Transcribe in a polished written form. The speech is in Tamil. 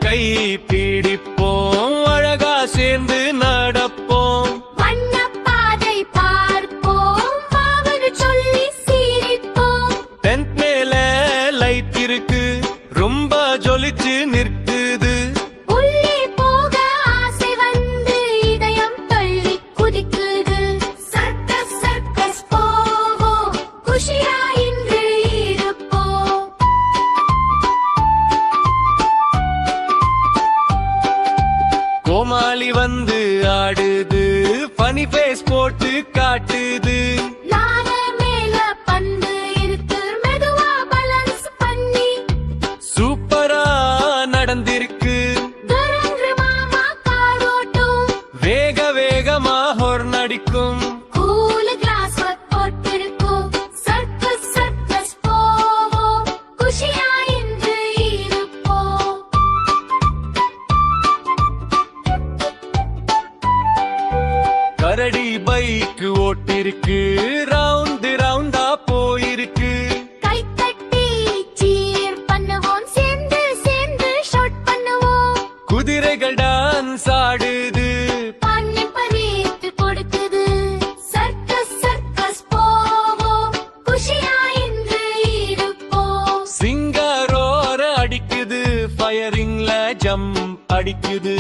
கை பிடிப்போம், அழகா சேர்ந்து நடப்போம். வண்ணப்பாதை பார்ப்போம், பாவனு சொல்லி சிரிப்போம். டென்ட் மேல லைட் இருக்கு, ரொம்ப ஜொலிச்சு நிற்குது. உள்ளே போக ஆசை வந்து இதயம் தள்ளி குதிக்குது. சர்க்கஸ் சர்க்கஸ் போவோம், குஷியா இன்று இருப்போம். கோமாளி வந்து ஆடுது, ஃபனி ஃபேஸ் போட்டு காட்டுது. லான மேல பந்து இருக்கு, மெதுவா பேலன்ஸ் பண்ணி சூப்பரா நடந்திருக்கு. துரன்று மாமா காரோட்டும், வேக வேகமா ஹொர்ன் அடிக்கும். கூல் கிளாஸ் போட்டிருக்கும். சர்க்கஸ் சர்க்கஸ் போவோம், குஷியா இன்று இருப்போம். கரடி பைக் ஓட்டிருக்கு, ரவுண்ட் ரவுண்டா போயிருக்கு. கை தட்டி சீர் பண்ணுவோம், சேர்ந்து சேர்ந்து ஷாட் பண்ணுவோம். குதிரைகள் டான்ஸ் ஆடுது, பண்ணி பறித்து கொடுக்குது. சர்க்கஸ் சர்க்கஸ் போவோம், குஷியா இன்று இருப்போம். சிங்காரோர அடிக்குது, ஃபயரிங்ல ஜம்ப் அடிக்குது.